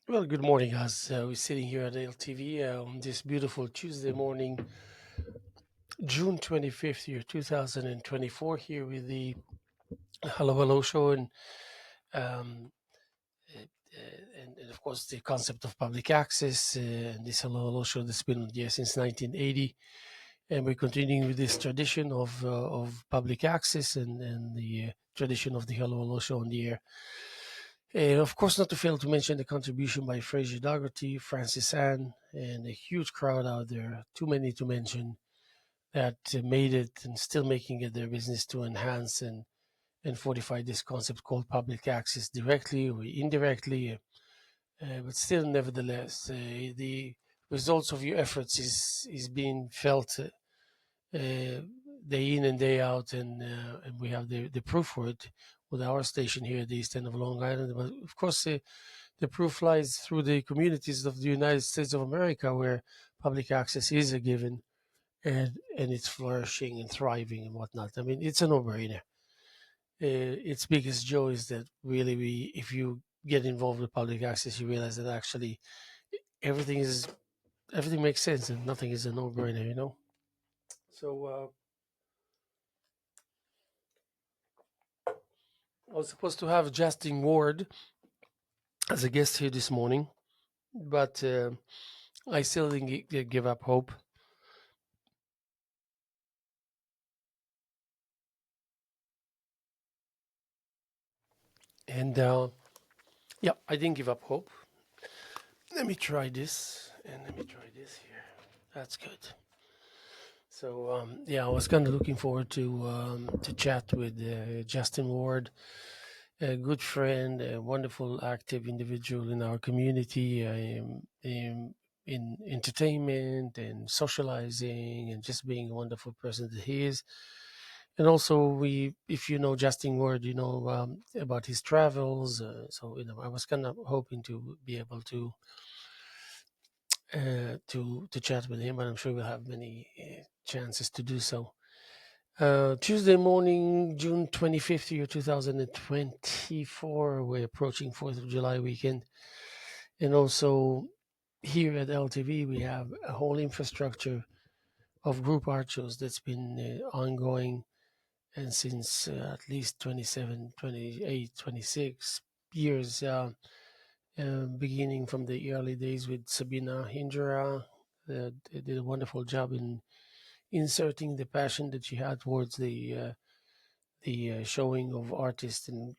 Well, good morning, guys. We're sitting here at LTV on this beautiful Tuesday morning, June 25th, year 2024, here with the Hello Hello show um, and of course, the concept of public access. And this Hello Hello show that's been on the air since 1980. And we're continuing with this tradition of public access and the tradition of the Hello Hello show on the air. And of course, not to fail to mention the contribution by Fraser Dougherty, Francis Ann, and a huge crowd out there, too many to mention, that made it and still making it their business to enhance and fortify this concept called public access directly or indirectly. But still, nevertheless, the results of your efforts is being felt day in and day out, and we have the proof for it with our station here at the east end of Long Island. But of course, the proof lies through the communities of the United States of America, where public access is a given, and it's flourishing and thriving and whatnot. I mean, it's a no-brainer. Its biggest joy is that really, if you get involved with public access, you realize that actually everything is everything makes sense and nothing is a no-brainer. So I was supposed to have Justin Ward as a guest here this morning, but I still didn't give up hope. And yeah, I didn't give up hope. Let me try this, and let me try this here. That's good. So yeah, I was kind of looking forward to chat with Justin Ward, a good friend, a wonderful, active individual in our community, in entertainment and socializing, and just being a wonderful person that he is. And also, if you know Justin Ward, you know about his travels. So I was kind of hoping to be able to chat with him, but I'm sure we'll have many chances to do so. Tuesday morning, June 25th, year 2024. We're approaching 4th of July weekend. And also here at LTV, we have a whole infrastructure of group art shows that's been ongoing and since at least 27, 28, 26 years, beginning from the early days with Sabina Hindra. They did a wonderful job in inserting the passion that she had towards the showing of artists and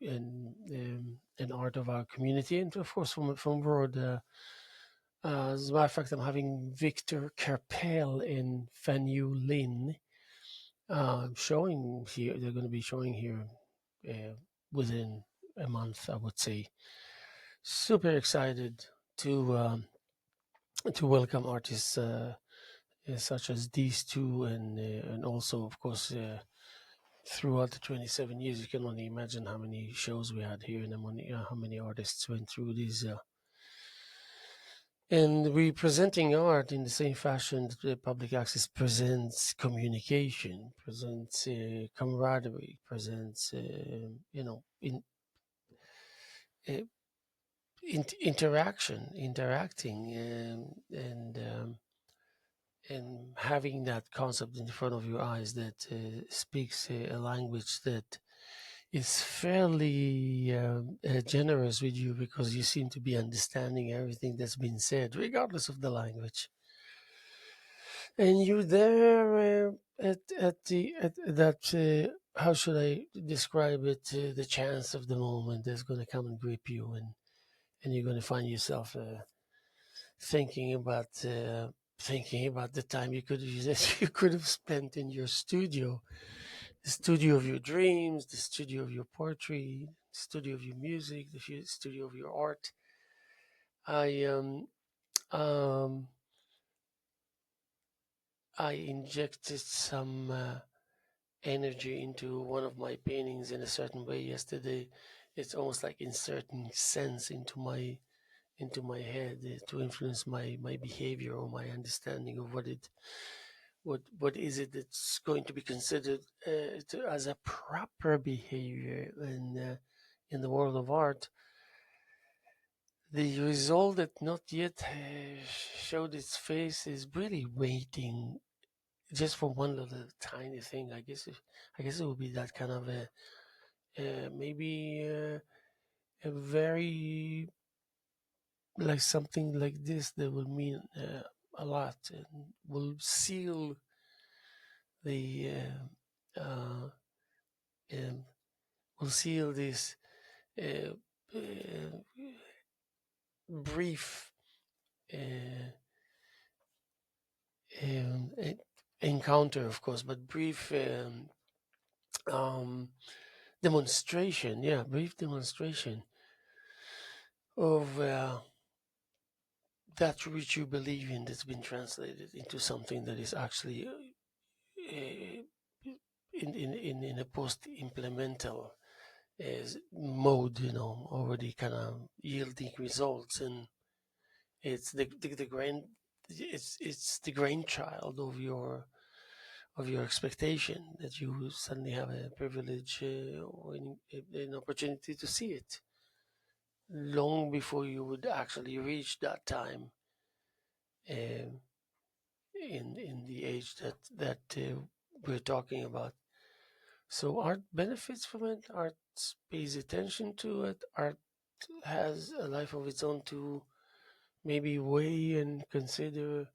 art of our community, and of course from abroad. As a matter of fact, I'm having Victor Carpel and Fanyu Lin showing here. They're going to be showing here uh, within a month, I would say. Super excited to welcome artists such as these two, and also, of course, throughout the 27 years, you can only imagine how many shows we had here and how many artists went through these. And representing art in the same fashion that the public access presents communication, presents camaraderie, presents, uh, interacting, and having that concept in front of your eyes that speaks a language that is fairly generous with you because you seem to be understanding everything that's been said, regardless of the language. And you're there at that. How should I describe it? The chance of the moment that's going to come and grip you, and you're going to find yourself thinking about thinking about the time you could have spent in your studio, the studio of your dreams, the studio of your poetry, the studio of your music, the studio of your art. I um I injected some energy into one of my paintings in a certain way yesterday. It's almost like inserting sense into my head to influence my behavior or my understanding of what is it that's going to be considered as a proper behavior in the world of art. The result that not yet showed its face is really waiting just for one little tiny thing. I guess it would be that kind of a maybe a very like something like this that will mean a lot and will seal the um, will seal this uh, uh, brief uh, um, e- encounter, of course, but brief um, demonstration. Yeah, brief demonstration of that which you believe in that's been translated into something that is actually in a post implemental mode, already kind of yielding results, and it's the grand it's the grandchild of your expectation that you suddenly have a privilege or an opportunity to see it long before you would actually reach that time um, in the age that we're talking about. So art benefits from it. Art pays attention to it. Art has a life of its own to maybe weigh and consider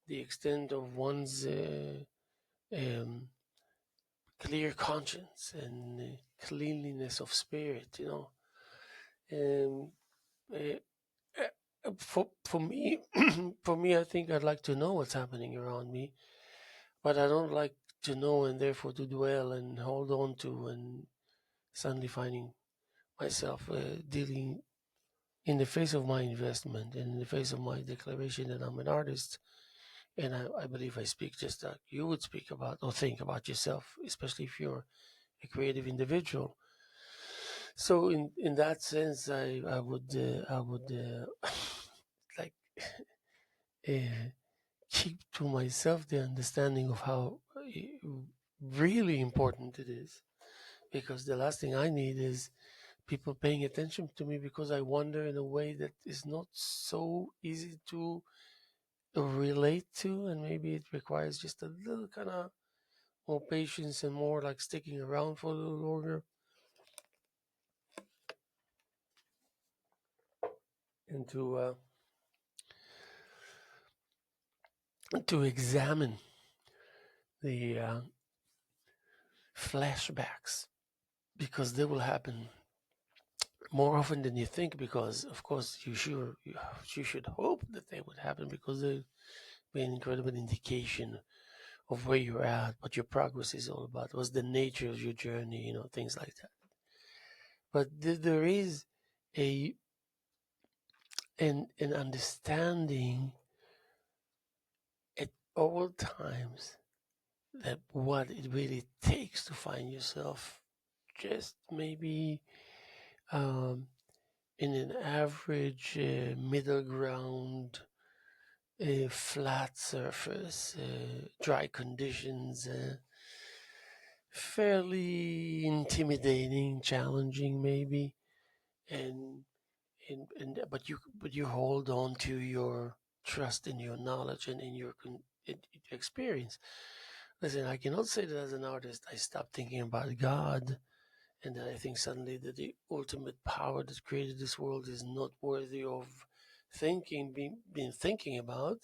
the extent of one's um, clear conscience and cleanliness of spirit. Um, uh, for me, for me, I think I'd like to know what's happening around me, but I don't like to know and therefore to dwell and hold on to and suddenly finding myself dealing in the face of my investment and in the face of my declaration that I'm an artist. And I believe I speak just like you would speak about or think about yourself, especially if you're a creative individual. So in that sense, I would like uh, keep to myself the understanding of how really important it is, because the last thing I need is people paying attention to me because I wonder in a way that is not so easy to relate to, and maybe it requires just a little kind of more patience and more like sticking around for a little longer and to examine the flashbacks, because they will happen more often than you think, because of course you should hope that they would happen because they be an incredible indication of where you're at, what your progress is all about, what's the nature of your journey, things like that. But there is a an understanding at all times that what it really takes to find yourself just maybe um, in an average middle ground, flat surface, dry conditions, fairly intimidating, challenging maybe, and but you hold on to your trust in your knowledge and in your experience. Listen, I cannot say that as an artist I stopped thinking about God and that I think suddenly that the ultimate power that created this world is not worthy of being thinking about,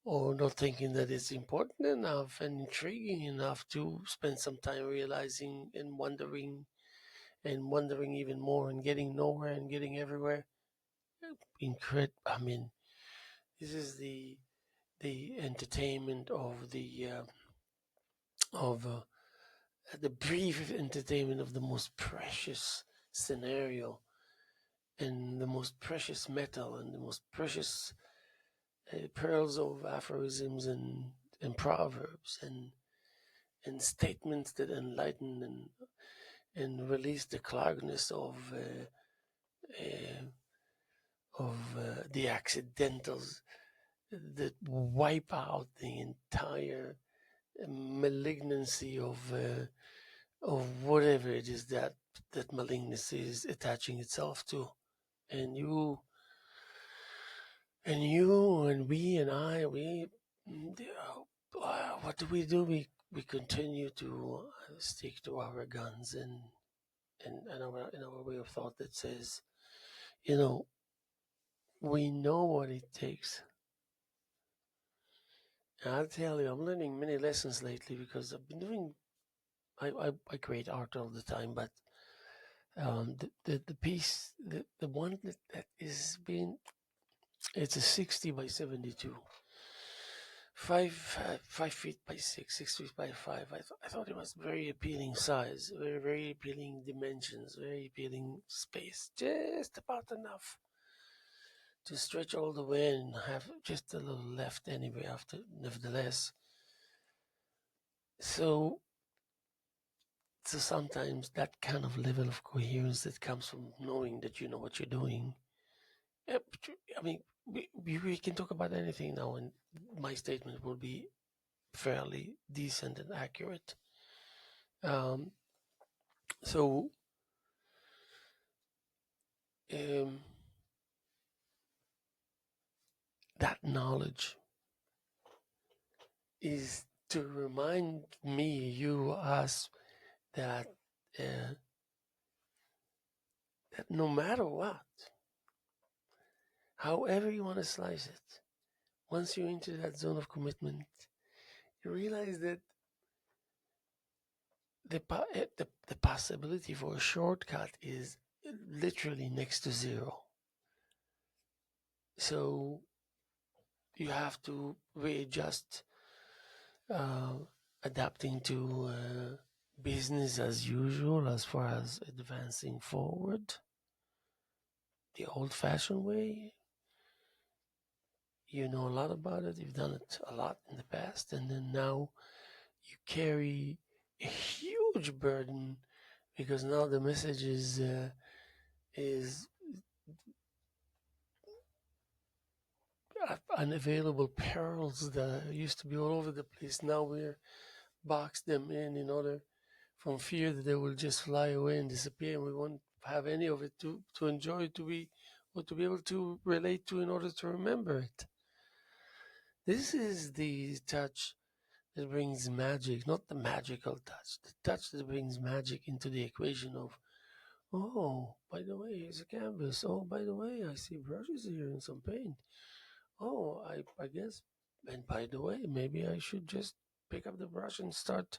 or not thinking that it's important enough and intriguing enough to spend some time realizing and wondering even more and getting nowhere and getting everywhere. I mean, this is the entertainment of the brief entertainment of the most precious scenario and the most precious metal and the most precious pearls of aphorisms and proverbs and statements that enlighten and release the cloudness the accidentals that wipe out the entire malignancy of whatever it is that malignancy is attaching itself to. And And you and we and I, what do? We continue to stick to our guns and our way of thought that says, you know, we know what it takes. And I'll tell you, I'm learning many lessons lately because I've been doing. I create art all the time, but the piece, the one that is being, it's a 60 by 72. 5 feet by 6 feet by 5. I thought it was very appealing size, very appealing dimensions, very appealing space, just about enough to stretch all the way and have just a little left anyway. After, nevertheless, so sometimes that kind of level of coherence that comes from knowing that you know what you're doing. I mean, we can talk about anything now, and my statement will be fairly decent and accurate. Um, so um, that knowledge is to remind me, you, us, that that no matter what, however you want to slice it, once you're into that zone of commitment, you realize that the possibility for a shortcut is literally next to zero. So you have to readjust, uh, adapting to business as usual as far as advancing forward the old-fashioned way. You know a lot about it. You've done it a lot in the past, and then now you carry a huge burden because now the message is unavailable perils that used to be all over the place. Now we're box them in order from fear that they will just fly away and disappear, and we won't have any of it to enjoy, to be or to be able to relate to in order to remember it. This is the touch that brings magic, not the magical touch, the touch that brings magic into the equation of, oh, by the way, here's a canvas. Oh, by the way, I see brushes here and some paint. Oh, I guess, and by the way, maybe I should just pick up the brush and start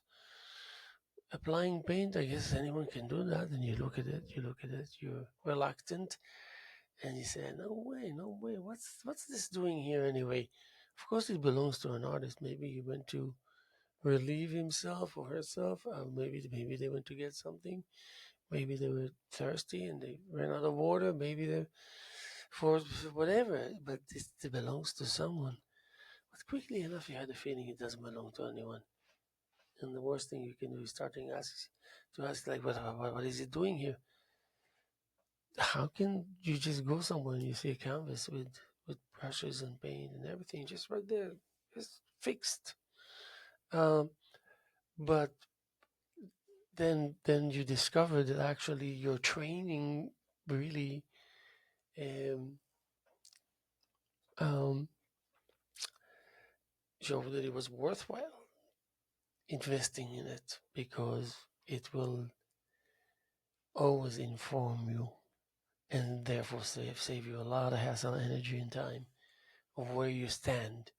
applying paint. I guess anyone can do that. And you look at it, you're reluctant, and you say, no way, what's this doing here anyway? Of course, it belongs to an artist. Maybe he went to relieve himself or herself. Maybe they went to get something. Maybe they were thirsty and they ran out of water. Maybe they for whatever. But it belongs to someone. But quickly enough, you had the feeling it doesn't belong to anyone. And the worst thing you can do is starting to ask like, what is it doing here? How can you just go somewhere and you see a canvas with brushes and paint and everything just right there, just fixed? Um, but then you discover that actually your training really um, um, showed that it was worthwhile investing in it because it will always inform you and therefore save you a lot of hassle, energy, and time of where you stand,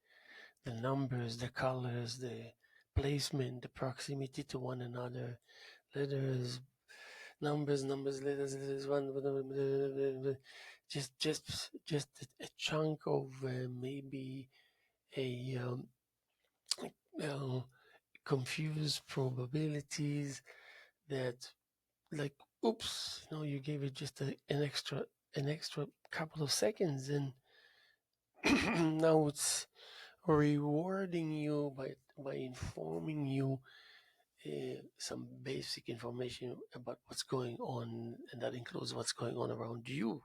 the numbers, the colors, the placement, the proximity to one another, letters, letters, just a chunk of maybe a uh, confused probabilities that, like, oops, you gave it just an extra couple of seconds, and now it's rewarding you by informing you some basic information about what's going on, and that includes what's going on around you.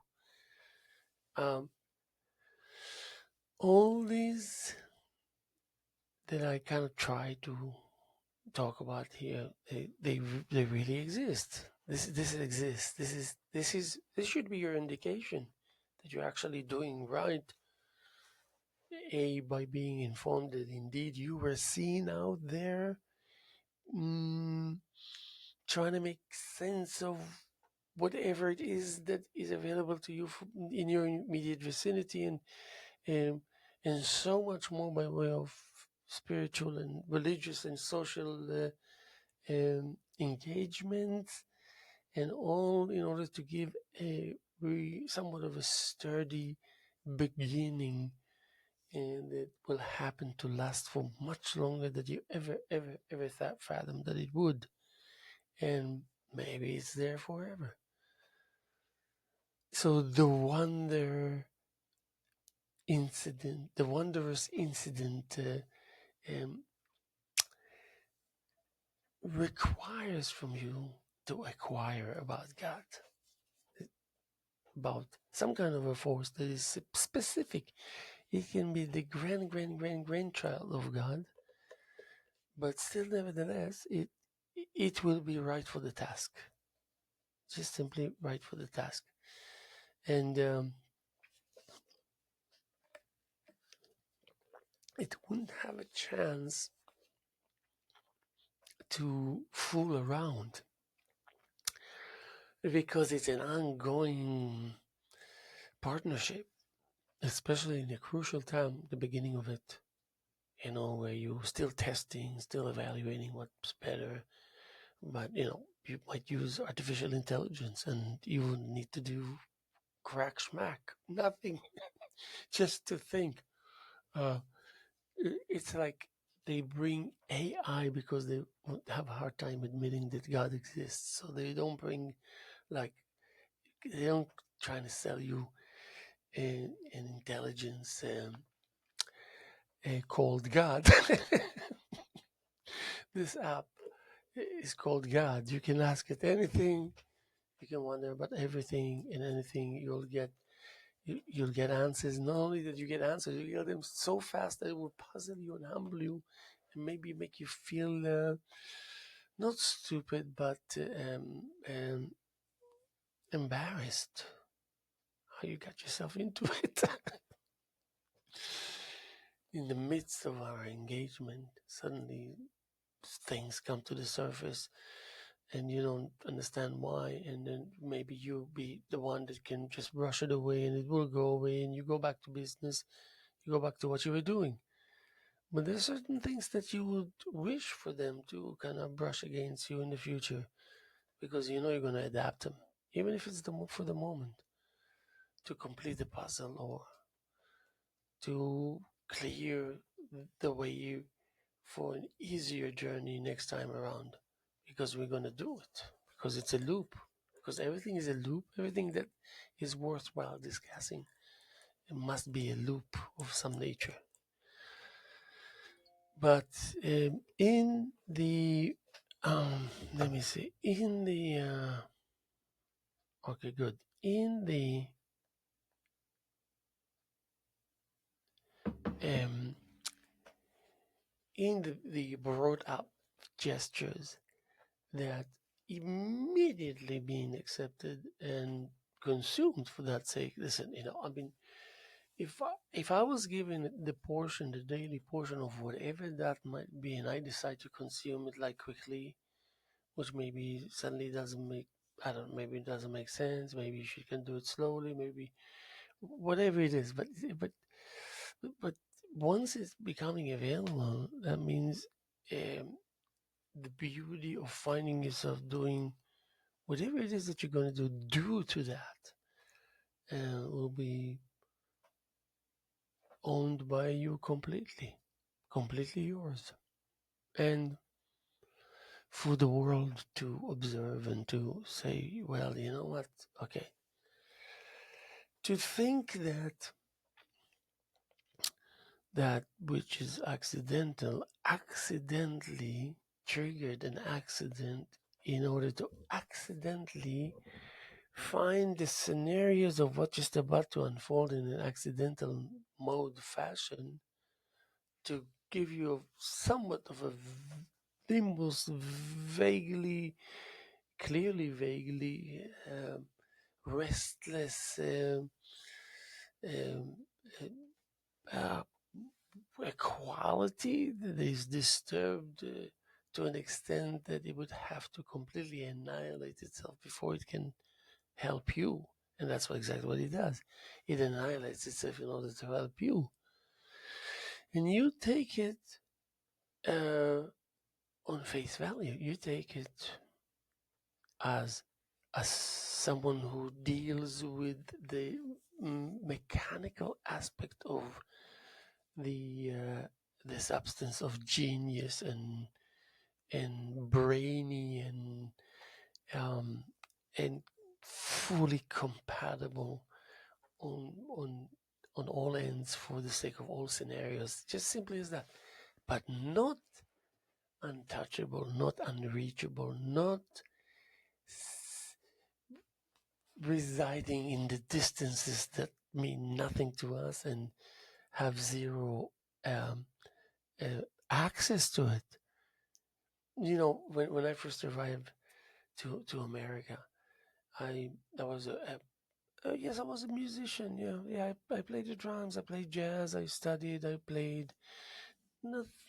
Um, all these that I kind of try to talk about here, they really exist. This exists. This should be your indication that you're actually doing right by being informed that indeed you were seen out there, mm, trying to make sense of whatever it is that is available to you in your immediate vicinity, um, and so much more by way of spiritual and religious and social engagements, and all in order to give a somewhat of a sturdy beginning, and it will happen to last for much longer than you ever thought fathomed that it would, and maybe it's there forever. So the wondrous incident um, requires from you to acquire about God, about some kind of a force that is specific. It can be the grandchild of God, but still, nevertheless, it will be right for the task. Just simply right for the task, and it wouldn't have a chance to fool around because it's an ongoing partnership, especially in a crucial time, the beginning of it, where you're still testing, still evaluating what's better. But, you might use artificial intelligence and you wouldn't need to do crack schmack, nothing, just to think. Uh, it's like they bring AI because they have a hard time admitting that God exists. So they don't bring, like, they don't try to sell you an intelligence called God. This app is called God. You can ask it anything. You can wonder about everything and anything. You'll get answers. Not only that you get answers, you get them so fast that it will puzzle you and humble you, and maybe make you feel not stupid but embarrassed. How you got yourself into it in the midst of our engagement. Suddenly, things come to the surface and you don't understand why, and then maybe you'll be the one that can just brush it away and it will go away and you go back to business, you go back to what you were doing. But there's certain things that you would wish for them to kind of brush against you in the future because you're going to adapt them, even if it's for the moment, to complete the puzzle or to clear the way for an easier journey next time around, because we're going to do it, because it's a loop, because everything is a loop. Everything that is worthwhile discussing, it must be a loop of some nature. But in the let me see, in the okay, good, um in the brought up gestures that immediately being accepted and consumed for that sake. Listen, I mean, if I was given the portion, the daily portion of whatever that might be, and I decide to consume it like quickly, which maybe suddenly doesn't make, I don't know, maybe it doesn't make sense. Maybe she can do it slowly. Maybe whatever it is, but once it's becoming available, that means um, the beauty of finding yourself doing whatever it is that you're going to do due to that will be owned by you completely yours, and for the world to observe and to say, well, you know what, okay, to think that which is accidentally triggered an accident in order to accidentally find the scenarios of what just about to unfold in an accidental mode fashion to give you somewhat of the most vaguely restless um, uh, a quality that is disturbed to an extent that it would have to completely annihilate itself before it can help you. And that's exactly what it does. It annihilates itself in order to help you. And you take it uh, on face value. You take it as someone who deals with the mechanical aspect of the the substance of genius and brainy um, and fully compatible on on on all ends for the sake of all scenarios. Just simply as that, but not untouchable, not unreachable, not residing in the distances that mean nothing to us and have zero um, uh, access to it. You know, when I first arrived to America, I was yes, I was a musician. Yeah. I played the drums, I played jazz, I studied, I played.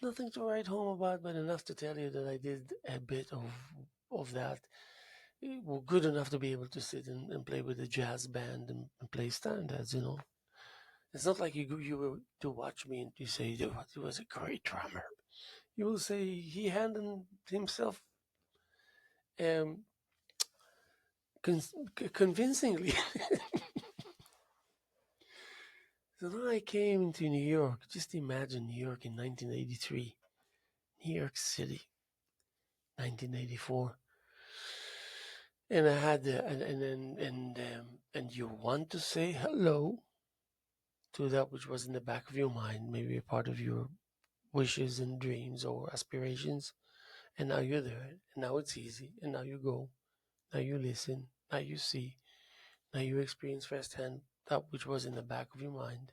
Nothing to write home about, but enough to tell you that I did a bit of that. Well, good enough to be able to sit and play with a jazz band and play standards. You know, it's not like you were to watch me and you say he was a great drummer. You will say he handled himself um, convincingly. So then I came into New York. Just imagine New York in 1983, New York City, 1984, and I had and you want to say hello to that which was in the back of your mind, maybe a part of your wishes and dreams or aspirations, and now you're there, and now it's easy, and now you go, now you listen, now you see, now you experience firsthand that which was in the back of your mind,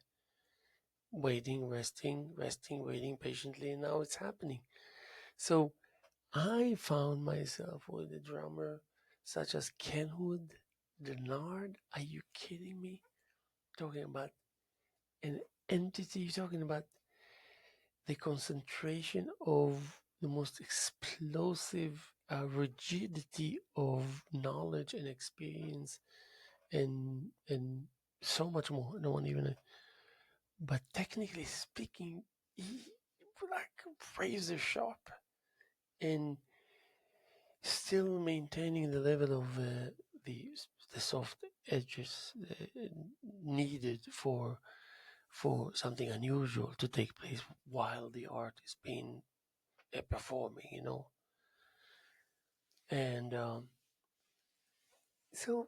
waiting, resting, waiting patiently, and now it's happening. So I found myself with a drummer such as Kenwood, Denard. Are you kidding me? Talking about an entity, talking about the concentration of the most explosive rigidity of knowledge and experience and so much more. No one even, but technically speaking, he like razor sharp and still maintaining the level of the the soft edges needed for something unusual to take place while the art is being performing, you know. And so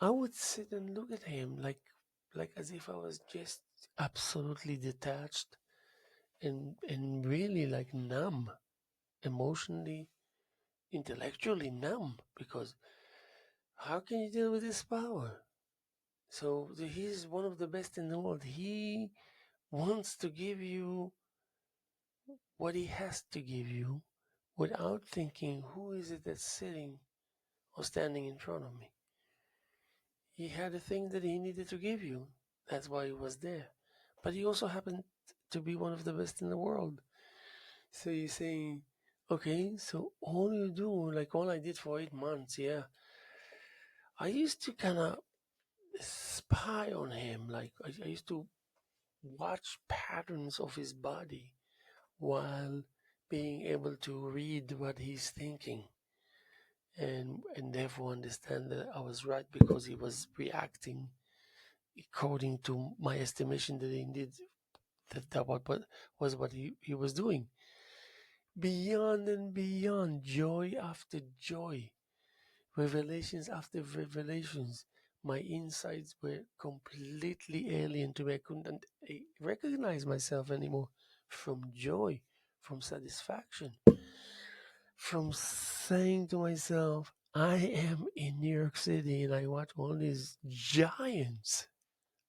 I would sit and look at him like as if I was just absolutely detached and really like numb, emotionally, intellectually numb, because how can you deal with this power? So he's one of the best in the world. He wants to give you what he has to give you without thinking who is it that's sitting or standing in front of me. He had a thing that he needed to give you. That's why he was there. But he also happened to be one of the best in the world. So you're saying, okay, so all you do, like all I did for 8 months, yeah. I used to kind of spy on him. Like I used to watch patterns of his body while being able to read what he's thinking and therefore understand that I was right because he was reacting according to my estimation that indeed that what was what he was doing. Beyond and beyond, joy after joy, revelations after revelations. My insights were completely alien to me. I couldn't recognize myself anymore from joy, from satisfaction, from saying to myself, I am in New York City and I watch all these giants,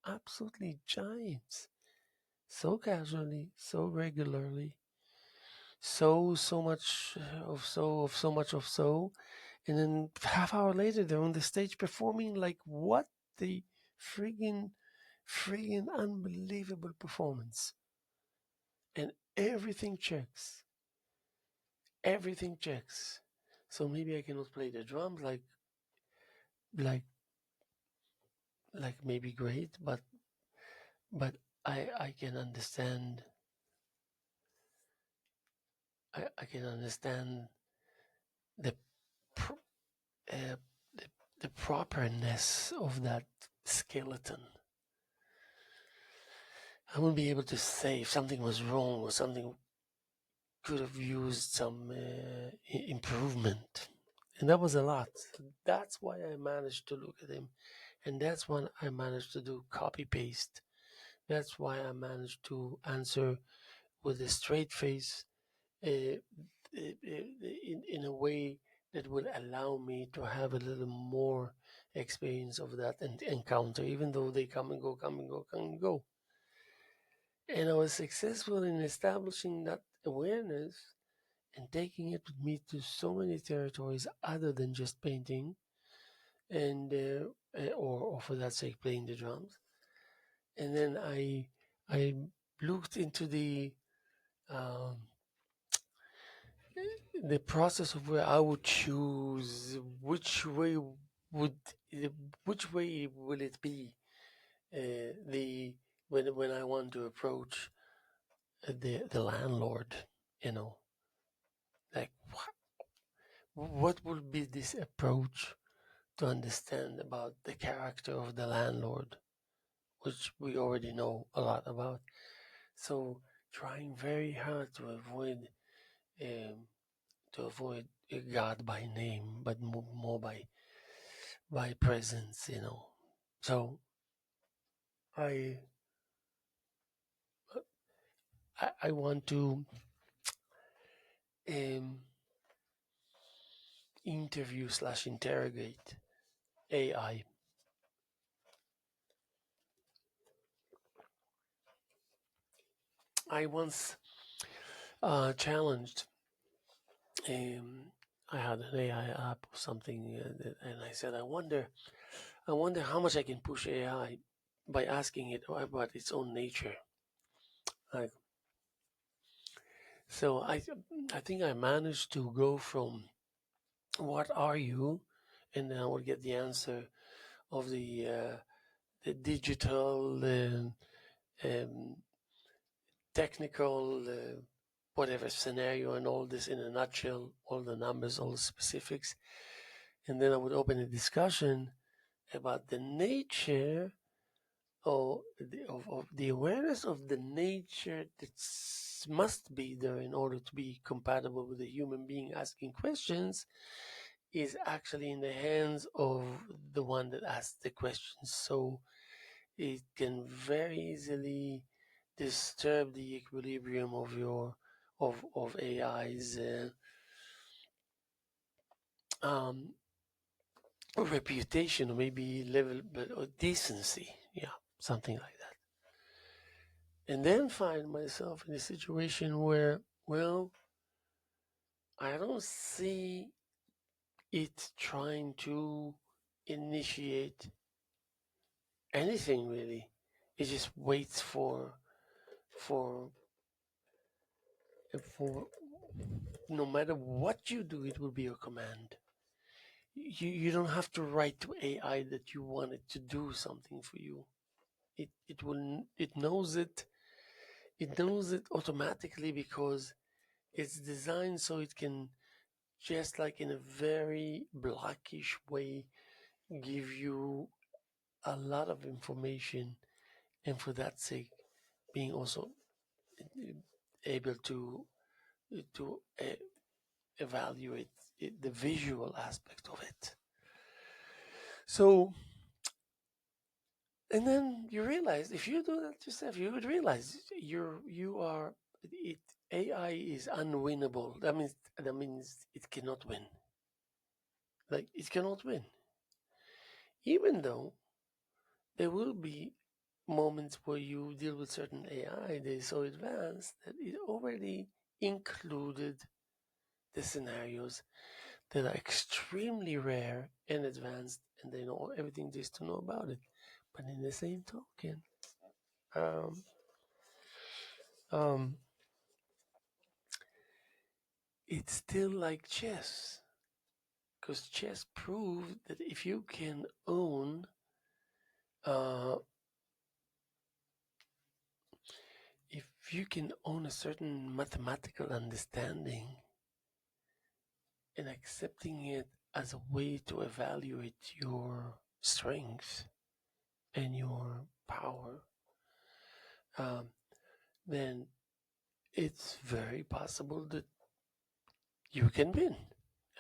absolutely giants, so casually, so regularly, so much of so, and then half hour later they're on the stage performing like what the friggin' unbelievable performance. and everything checks. Everything checks. So maybe I cannot play the drums like maybe great, but I can understand. I can understand the pr- uh, the, the properness of that skeleton. I won't be able to say if something was wrong or something could have used some improvement. And that was a lot. That's why I managed to look at him. And that's when I managed to do copy paste. That's why I managed to answer with a straight face in a way that will allow me to have a little more experience of that encounter, even though they come and go, come and go, come and go. And I was successful in establishing that awareness and taking it with me to so many territories other than just painting and or for that sake playing the drums. And then I looked into um, the process of where I would choose would which way will it be the when I want to approach the landlord, you know, like what would be this approach to understand about the character of the landlord, which we already know a lot about. So trying very hard um, to avoid God by name, but more by presence, you know. So I I want to um, interview slash interrogate AI. I once challenged. Um, I had an AI app or something, and I said, I wonder how much I can push AI by asking it about its own nature. Like, so I think I managed to go from "What are you," and then I would get the answer of the digital, um, technical, whatever scenario, and all this in a nutshell, all the numbers, all the specifics, and then I would open a discussion about the nature of the awareness of the nature that must be there in order to be compatible with a human being asking questions is actually in the hands of the one that asks the questions. So it can very easily disturb the equilibrium of your of AI's um, reputation, or maybe level or decency. Yeah, something like that. And then find myself in a situation where, well, I don't see it trying to initiate anything really. It just waits for for no matter what you do, it will be a command. You don't have to write to AI that you want it to do something for you. It knows it automatically because it's designed so it can just like in a very blackish way give you a lot of information, and for that sake being also able to evaluate the visual aspect of it. So, and then you realize if you do that yourself, you would realize you are it. AI is unwinnable. That means it cannot win. Like it cannot win, even though there will be moments where you deal with certain AI. They're so advanced that it already included the scenarios that are extremely rare and advanced, and they know everything there is to know about it. But in the same token, um, um, it's still like chess, because chess proved that if you can own uh, a certain mathematical understanding and accepting it as a way to evaluate your strength and your power, um, then it's very possible that you can win.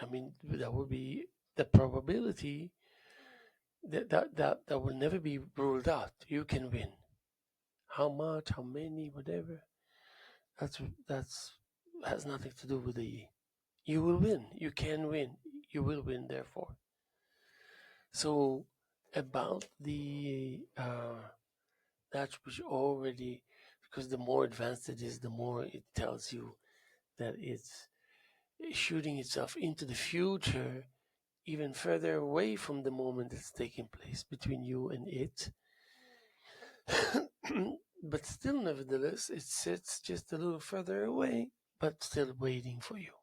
I mean, that would be the probability that will never be ruled out. You can win. How much, how many, whatever. That's that's has nothing to do with the. You will win. You can win. You will win. Therefore, so about the that which already, because the more advanced it is, the more it tells you that it's shooting itself into the future, even further away from the moment that's taking place between you and it. But still, nevertheless, it sits just a little further away, but still waiting for you.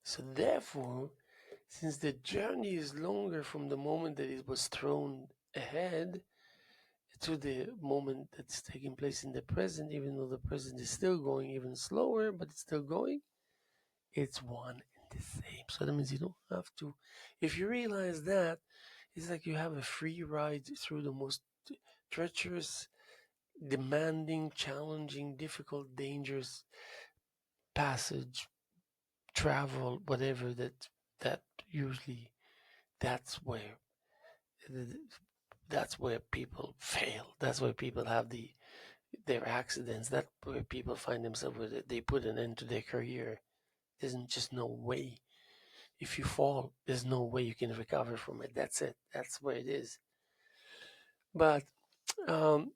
So, therefore, since the journey is longer from the moment that it was thrown ahead to the moment that's taking place in the present, even though the present is still going even slower, but it's still going, it's one and the same. So that means you don't have to, if you realize that, it's like you have a free ride through the most treacherous, demanding, challenging, difficult, dangerous passage, travel, whatever that usually that's where that's where people fail. That's where people have their accidents. That's where people find themselves with it. They put an end to their career. There's just no way. If you fall, there's no way you can recover from it. That's it. That's where it is. But um,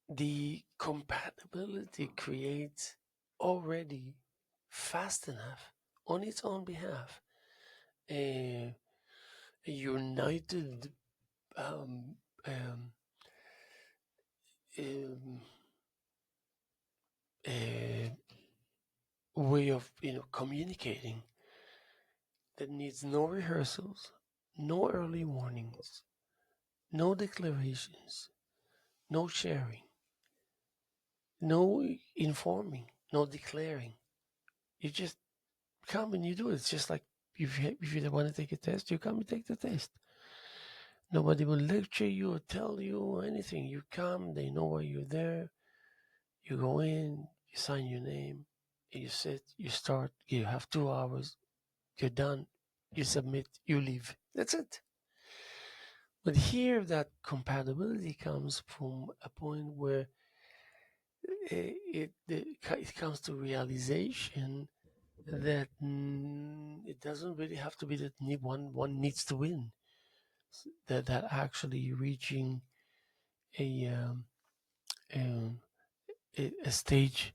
the compatibility creates already fast enough on its own behalf a united um, um, um, way of communicating that needs no rehearsals, no early warnings, no declarations, no sharing, no informing, no declaring. You just come and you do it. It's just like if you want to take a test, you come and take the test. Nobody will lecture you or tell you anything. You come, they know why you're there. You go in, you sign your name, you sit, you start, you have 2 hours, you're done, you submit, you leave. That's it. But here, that compatibility comes from a point where it comes to realization that it doesn't really have to be that one needs to win. That actually reaching a um, a stage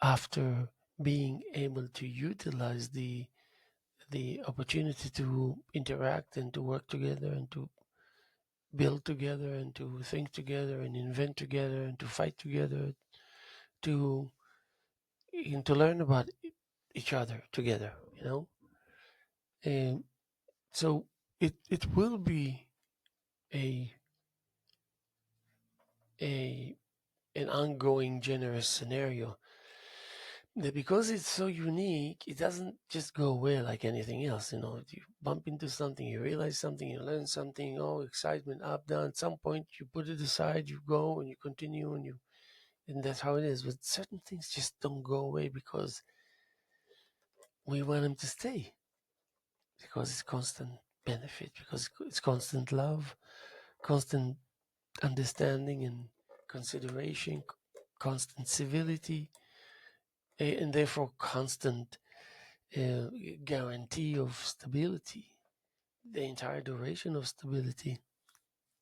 after being able to utilize the opportunity to interact and to work together and to build together and to think together and invent together and to fight together to and to learn about each other together, and so it will be a a an ongoing generous scenario that, because it's so unique, it doesn't just go away like anything else. You bump into something, you realize something, you learn something, oh, excitement up, down. At some point you put it aside, you go and you continue, and that's how it is. But certain things just don't go away because we want them to stay, because it's constant benefit, because it's constant love, constant understanding and consideration, constant civility, and therefore constant uh, guarantee of stability, the entire duration of stability,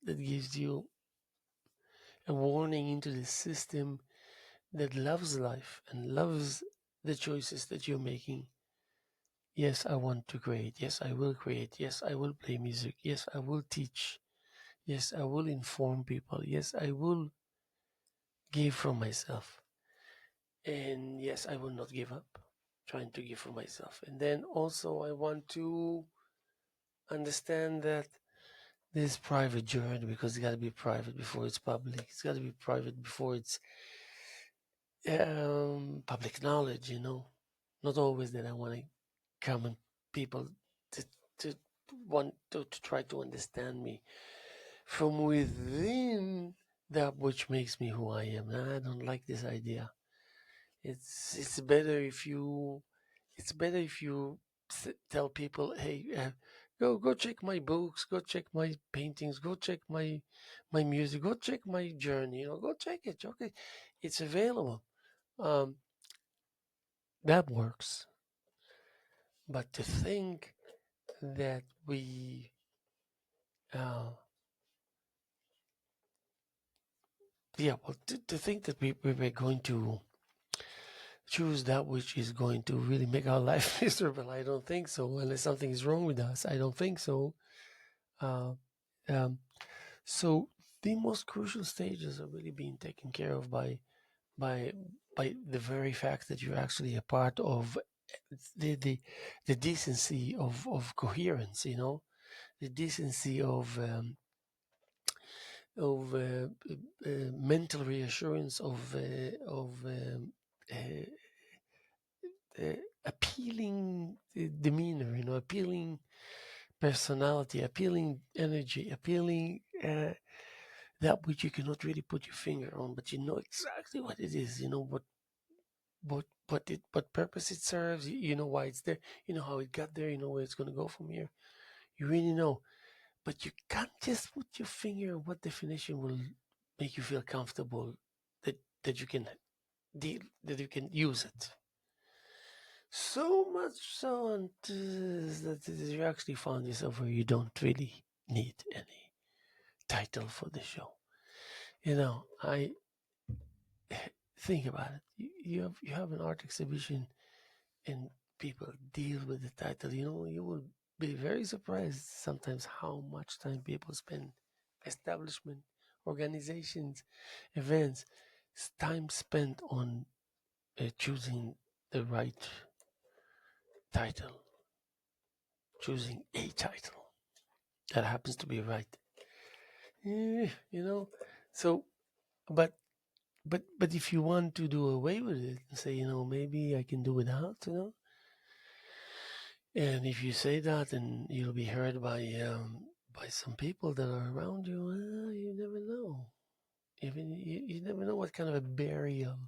that gives you a warning into the system that loves life and loves the choices that you're making. Yes, I want to create. Yes, I will create. Yes, I will play music. Yes, I will teach. Yes, I will inform people. Yes, I will give from myself. And yes, I will not give up, trying to give for myself. And then also, I want to understand that this private journey, because it's got to be private before it's public. It's got to be private before it's public knowledge. Not always that I want to come and people to to want to try to understand me from within, that which makes me who I am. And I don't like this idea. It's better if you tell people, hey, go check my books, go check my paintings, go check my music, go check my journey. Go check it. Okay, it's available. Um, that works. But to think that uh, to think that we're going to choose that which is going to really make our life miserable, I don't think so. Unless something is wrong with us, I don't think so. Uh, um, so the most crucial stages are really being taken care of by by the very fact that you're actually a part of the the, the decency of coherence. The decency of mental reassurance, uh, appealing demeanor, appealing personality, appealing energy, appealing that which you cannot really put your finger on, but you know exactly what it is. You know what purpose it serves. You know why it's there. You know how it got there. You know where it's going to go from here. You really know, but you can't just put your finger on what definition will make you feel comfortable that you can deal, that you can use it. So much so that you actually found yourself where you don't really need any title for the show. I think about it. You have an art exhibition and people deal with the title. You will be very surprised sometimes how much time people spend, establishment, organizations, events, time spent on choosing the right title, choosing a title that happens to be right. Eh, you know, so but but if you want to do away with it and say, maybe I can do without, and if you say that, and you'll be heard by some people that are around you, you never know. Even you never know what kind of a burial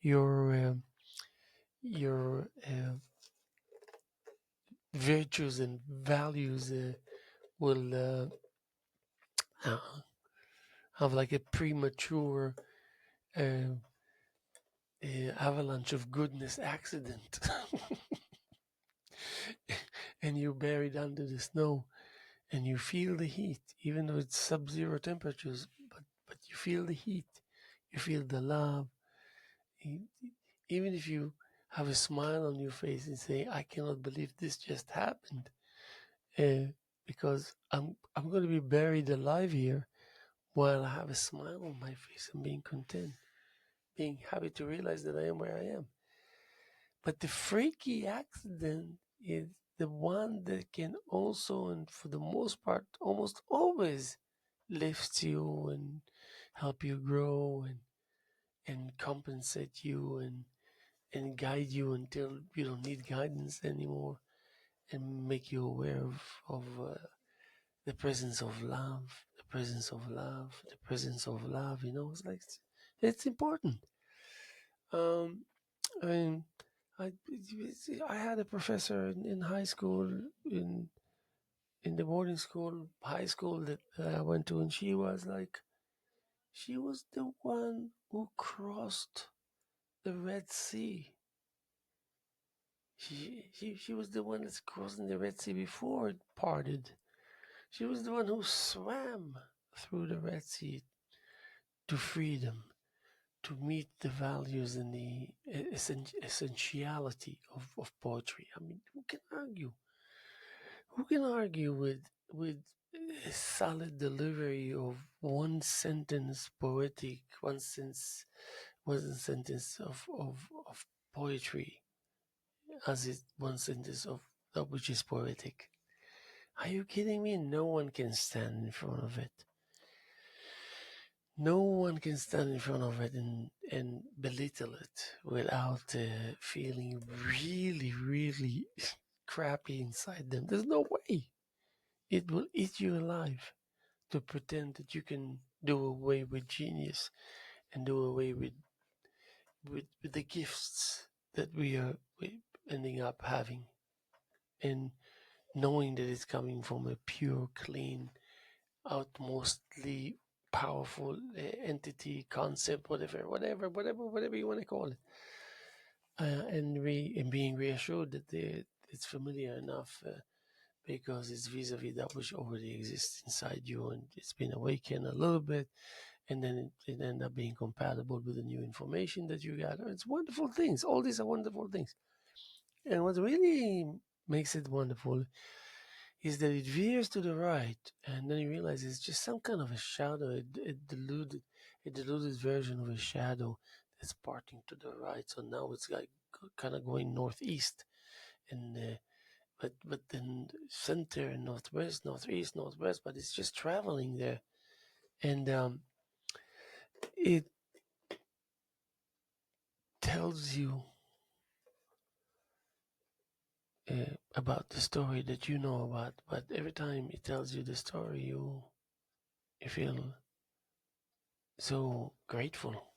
your virtues and values will have like a premature uh, avalanche of goodness accident, and you're buried under the snow, and you feel the heat, even though it's sub-zero temperatures. But you feel the heat, you feel the love. E- Even if you have a smile on your face and say, "I cannot believe this just happened," uh, because I'm going to be buried alive here while I have a smile on my face and being content, being happy to realize that I am where I am. But the freaky accident is the one that can also, and for the most part, almost always lift you and help you grow and compensate you and guide you until you don't need guidance anymore, and make you aware of the presence of love, the presence of love, the presence of love. It's like it's important. Um, I mean, I I had a professor in high school, in the boarding school, high school that I went to, and she was the one who crossed the Red Sea. She was the one that's crossing the Red Sea before it parted. She was the one who swam through the Red Sea to freedom, to meet the values and the essentiality of poetry. I mean, who can argue? Who can argue with a solid delivery of one sentence poetic, one sentence of poetry as it one sentence of that which is poetic. Are you kidding me? No one can stand in front of it. No one can stand in front of it and belittle it without feeling really, really crappy inside them. There's no way. It will eat you alive to pretend that you can do away with genius and do away with the gifts that we ending up having, and knowing that it's coming from a pure, clean, utmostly powerful entity, concept, whatever you want to call it, and being reassured that it's familiar enough because it's vis-a-vis that which already exists inside you, and it's been awakened a little bit, and then it end up being compatible with the new information that you gather. It's wonderful things. All these are wonderful things. And what really makes it wonderful is that it veers to the right, and then you realize it's just some kind of a shadow, a diluted version of a shadow that's parting to the right. So now it's like kind of going northeast, and but then center and northwest, northeast, northwest, but it's just traveling there, and it tells you about the story that you know about. But every time it tells you the story, you feel so grateful,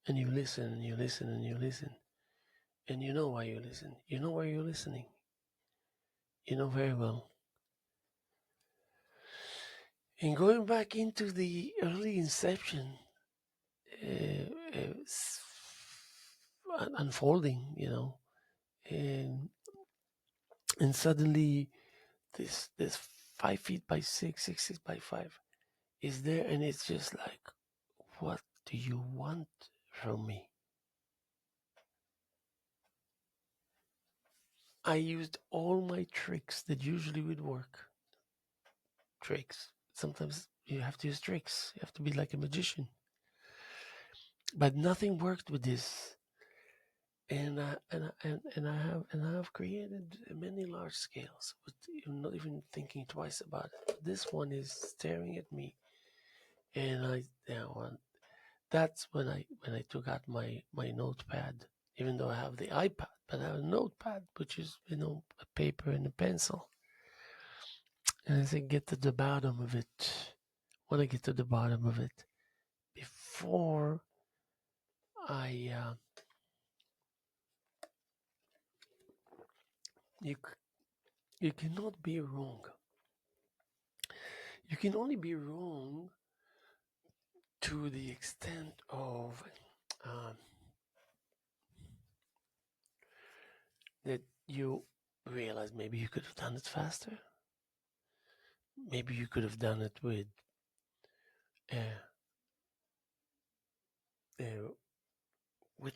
and you listen and you listen and you listen, and you know why you listen. You know why you're listening. You know very well. And going back into the early inception, unfolding, and suddenly this 5 feet by 6, 6 feet by 5 is there, and it's just like, what do you want from me? I used all my tricks that usually would work. Tricks. Sometimes you have to use tricks. You have to be like a magician. But nothing worked with this. And I have created many large scales, but I'm not even thinking twice about it. This one is staring at me, and that's when I took out my notepad. Even though I have the iPad, but I have a notepad, which is a paper and a pencil. And I said, get to the bottom of it. When I get to the bottom of it, before I you you cannot be wrong. You can only be wrong to the extent of um, that you realize maybe you could have done it faster. Maybe you could have done it uh, uh, with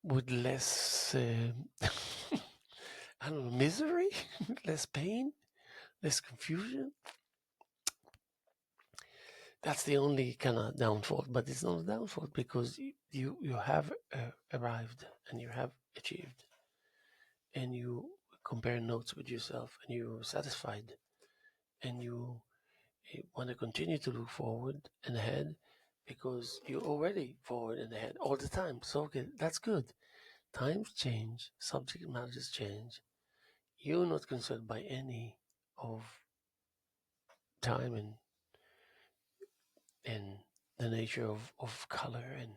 with less I don't know, misery, less pain, less confusion. That's the only kind of downfall, but it's not a downfall because you have arrived and you have achieved, and you compare notes with yourself, and you're satisfied, and you want to continue to look forward and ahead because you're already forward and ahead all the time. So okay, that's good. Times change, subject matters change. You're not concerned by any of time and the nature of color and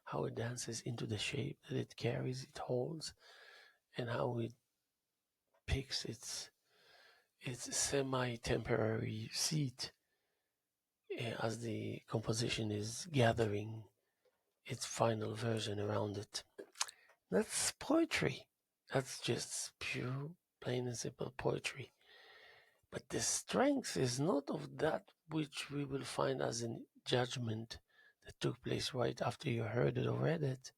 how it dances into the shape that it carries, it holds, and how it picks its semi-temporary seat as the composition is gathering its final version around it. That's poetry. That's just pure, plain and simple poetry. But the strength is not of that which we will find as a judgment that took place right after you heard it or read it.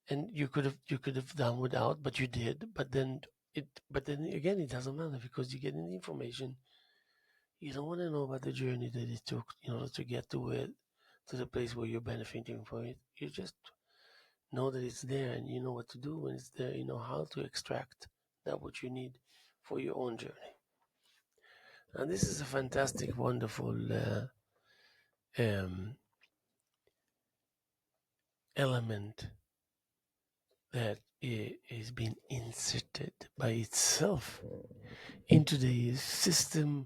And you could have done without, but you did. But then again, it doesn't matter because you're getting the information. You don't want to know about the journey that it took in order to get to it, to the place where you're benefiting from it. You just know that it's there, and you know what to do when it's there. You know how to extract that what you need for your own journey. And this is a fantastic, wonderful um, element that is being inserted by itself into the system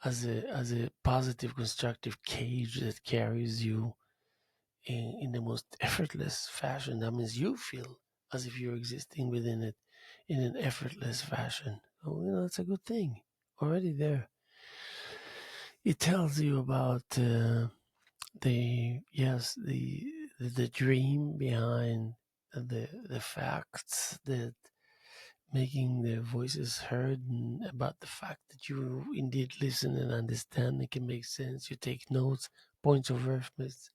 as a positive, constructive cage that carries you in the most effortless fashion. That means you feel as if you're existing within it in an effortless fashion. Oh, that's a good thing. Already there. It tells you about the dream behind the facts that making the voices heard, and about the fact that you indeed listen and understand. It can make sense. You take notes, points of reference,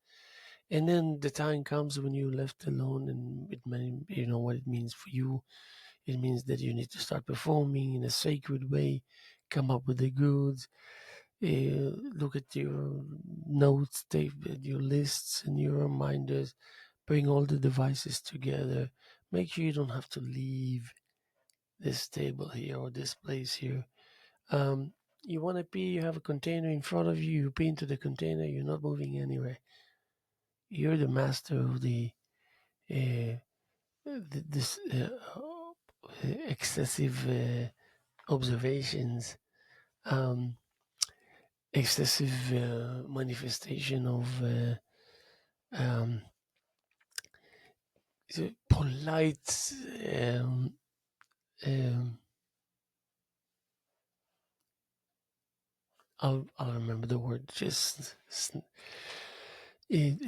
and then the time comes when you're left alone, and you know what it means for you. It means that you need to start performing in a sacred way, come up with the goods, look at your notes, take your lists and your reminders, bring all the devices together. Make sure you don't have to leave this table here or this place here. Um, you want to pee, you have a container in front of you, you pee into the container, you're not moving anywhere. You're the master of uh, this excessive observations, um, excessive manifestation of um, polite. Um, I'll remember the word. Just it's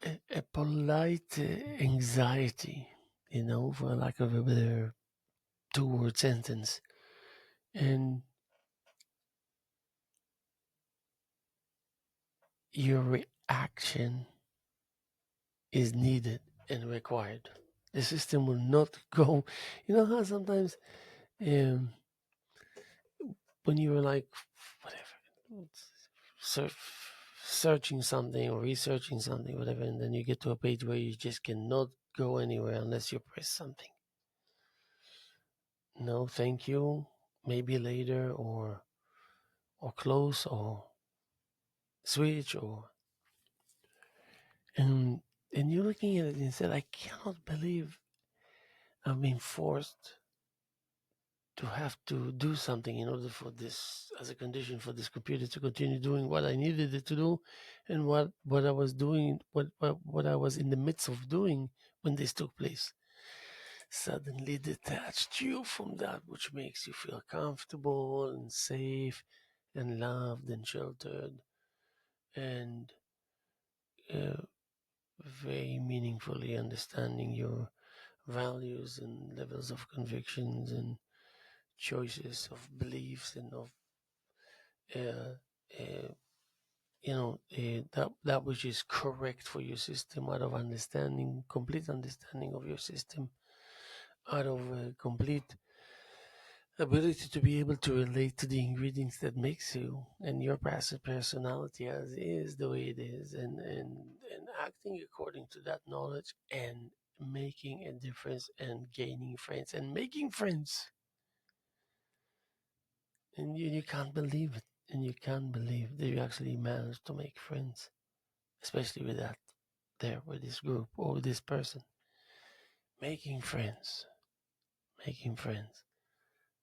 a polite anxiety, for lack of a better two-word sentence, and your reaction is needed and required. The system will not go. You know how sometimes um, when you were like, whatever, searching something or researching something, whatever, and then you get to a page where you just cannot go anywhere unless you press something. No, thank you. Maybe later, or close, or switch, or and you're looking at it and said, I cannot believe I'm being forced to have to do something in order for this, as a condition for this computer to continue doing what I needed it to do, and what I was doing, what I was in the midst of doing when this took place. Suddenly detached you from that which makes you feel comfortable and safe and loved and sheltered and uh, very meaningfully understanding your values and levels of convictions and choices of beliefs and of uh, uh, that which is correct for your system, out of understanding, complete understanding of your system, out of complete ability to be able to relate to the ingredients that makes you and your passive personality as is the way it is, and acting according to that knowledge, and making a difference and gaining friends and making friends. And you can't believe it, and you can't believe that you actually managed to make friends, especially with that there, with this group or with this person. Making friends, making friends.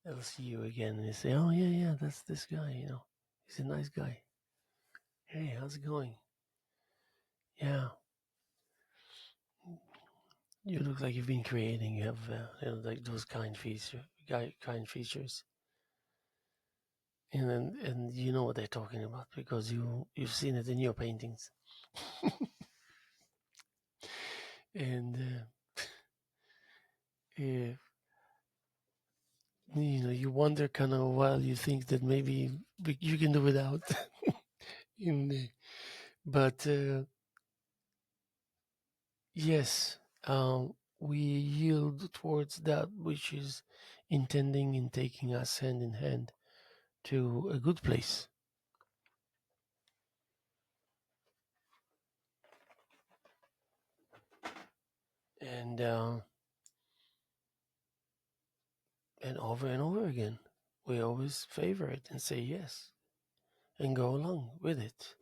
They'll see you again and they say, oh yeah, yeah, that's this guy, he's a nice guy. Hey, how's it going? Yeah, you look like you've been creating. You have, like those kind features, and you know what they're talking about because you've seen it in your paintings, and uh, you wonder kind of while you think that maybe you can do without, in the, but yes, we yield towards that which is intending and taking us hand in hand to a good place. and over and over again, we always favor it and say yes and go along with it.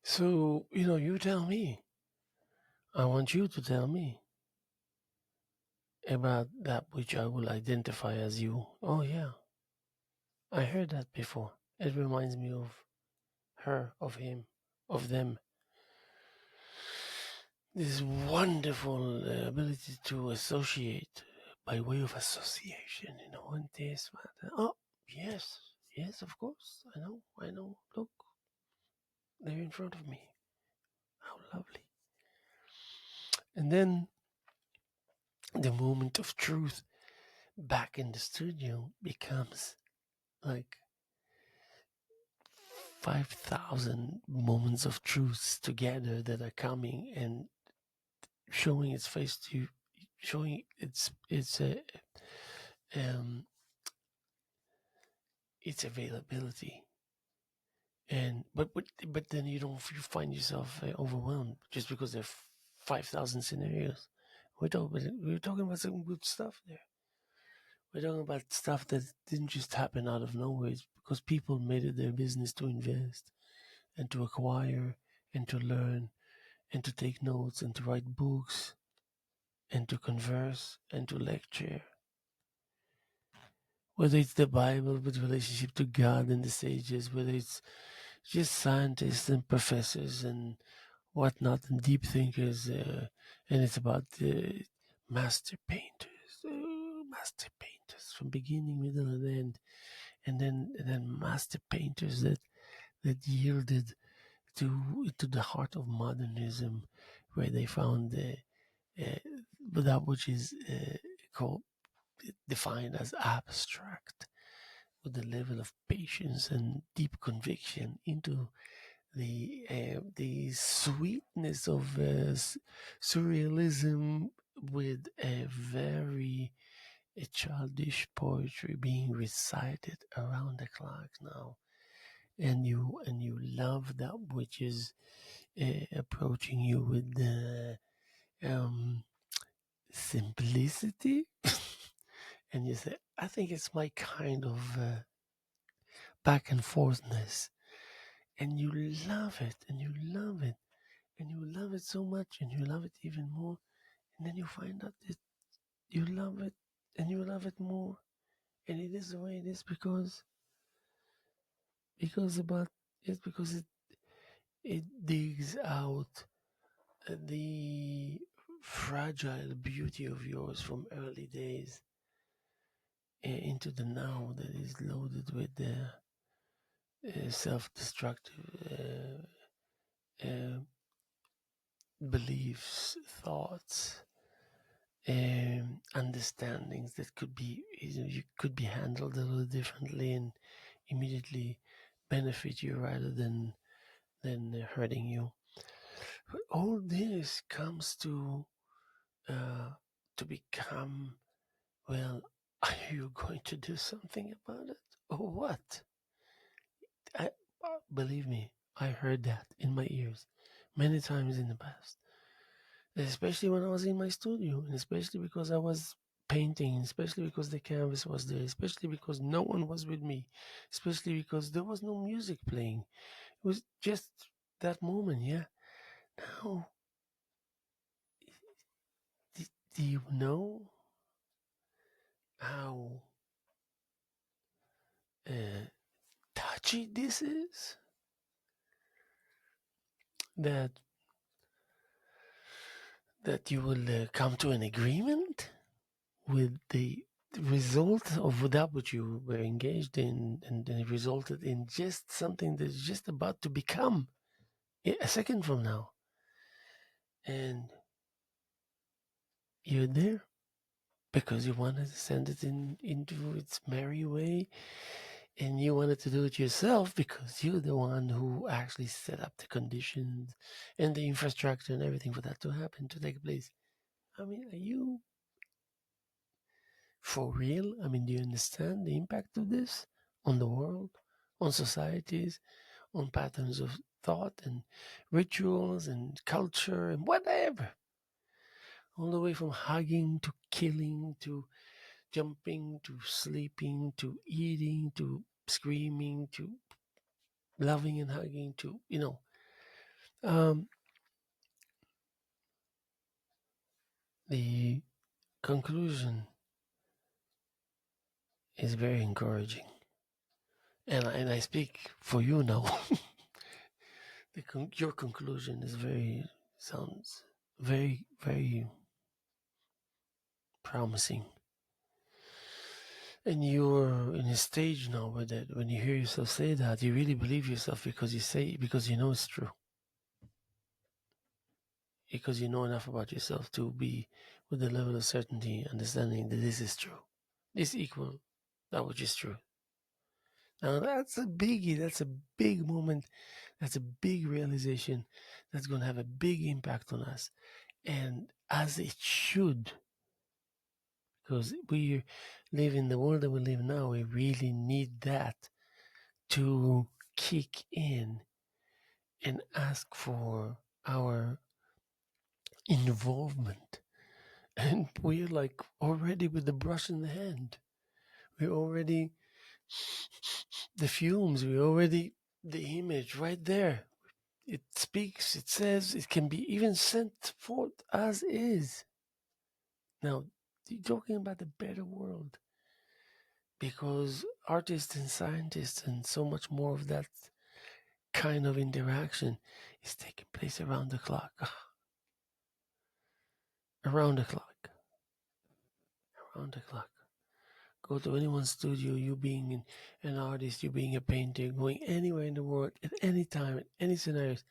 So, you tell me. I want you to tell me about that which I will identify as you. Oh, yeah, I heard that before. It reminds me of her, of him, of them. This wonderful ability to associate by way of association, and this, that. Oh, yes, yes, of course. I know. Look, they're in front of me. How lovely. And then the moment of truth back in the studio becomes like 5,000 moments of truths together that are coming and showing its face to you, showing um, its availability. And but then you find yourself overwhelmed just because there are 5,000 scenarios. We're talking about some good stuff there. We're talking about stuff that didn't just happen out of nowhere. It's because people made it their business to invest and to acquire and to learn and to take notes and to write books and to converse and to lecture. Whether it's the Bible with relationship to God and the sages, whether it's just scientists and professors and whatnot and deep thinkers, and it's about master painters, master painters from beginning, middle, and end, and then master painters that yielded to the heart of modernism, where they found uh, that which is called defined as abstract, with the level of patience and deep conviction into the sweetness of surrealism, with a very childish poetry being recited around the clock now, and you love that which is approaching you with the simplicity, and you say, I think it's my kind of back and forthness, and you love it, and you love it, and you love it so much, and you love it even more, and then you find out that you love it, and you love it more, and it is the way it is because it digs out the fragile beauty of yours from early days into the now that is loaded with the self-destructive beliefs, thoughts, understandings that could be you could be handled a little differently and immediately benefit you rather than hurting you. But all this comes to become, well, are you going to do something about it or what? I, believe me, I heard that in my ears many times in the past, especially when I was in my studio, and especially because I was painting, especially because the canvas was there, especially because no one was with me, especially because there was no music playing. It was just that moment, yeah. Now, do you know how uh, touchy this is? That you will come to an agreement with the result of that which you were engaged in, and it resulted in just something that's just about to become a second from now, and you're there because you wanted to send it into its merry way, and you wanted to do it yourself because you're the one who actually set up the conditions and the infrastructure and everything for that to happen, to take place. I mean, are you for real? I mean, do you understand the impact of this? on the world, on societies, on patterns of thought and rituals and culture and whatever. All the way from hugging to killing to jumping to sleeping to eating to screaming to loving and hugging to, Um, the conclusion is very encouraging. And I speak for you now. Your conclusion is sounds very, very promising. And you're in a stage now where that when you hear yourself say that, you really believe yourself because you know it's true. Because you know enough about yourself to be with a level of certainty, understanding that this is true. This equal that which is true. Now that's a biggie. That's a big moment. That's a big realization that's going to have a big impact on us. And as it should, because we live in the world that we live now, we really need that to kick in and ask for our involvement. And we're like already with the brush in the hand. We're already the fumes, we're already the image right there. It speaks, it says, it can be even sent forth as is. Now, you're talking about a better world because artists and scientists and so much more of that kind of interaction is taking place around the clock. Around the clock. Around the clock. Go to anyone's studio, you being an artist, you being a painter, going anywhere in the world, at any time, in any scenarios,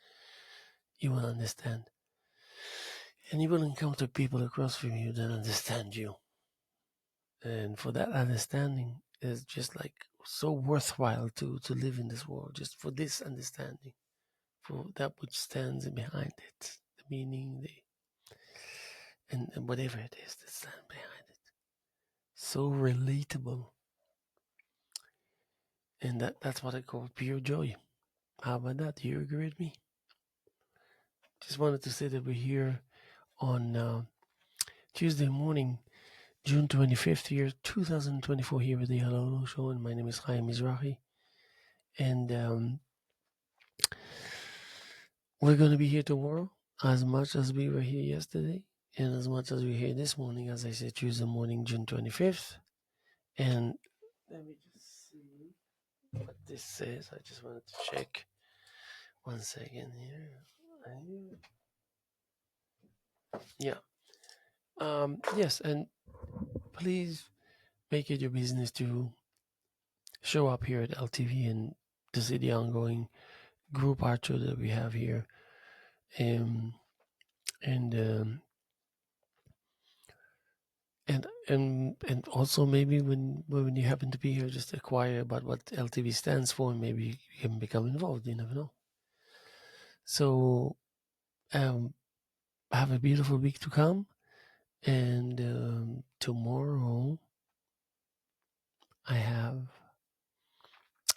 you will understand. And you will encounter people across from you that understand you. And for that understanding is just like so worthwhile to live in this world, just for this understanding, for that which stands behind it, the meaning, and whatever it is that stands behind it. So relatable. And that's what I call pure joy. How about that? Do you agree with me? Just wanted to say that we're here on Tuesday morning, June 25th, year 2024, here with the Hello Show, and my name is Haim Mizrahi. And we're going to be here tomorrow as much as we were here yesterday, and as much as we're here this morning, as I said, Tuesday morning, June 25th. And let me just see what this says. I just wanted to check 1 second here. Yeah. Yes, and please make it your business to show up here at LTV and to see the ongoing group art show that we have here. And also maybe when you happen to be here, just inquire about what LTV stands for, and maybe you can become involved. You never know. So have a beautiful week to come, and tomorrow I have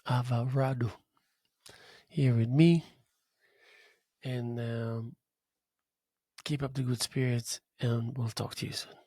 Ava Radu here with me, and keep up the good spirits, and we'll talk to you soon.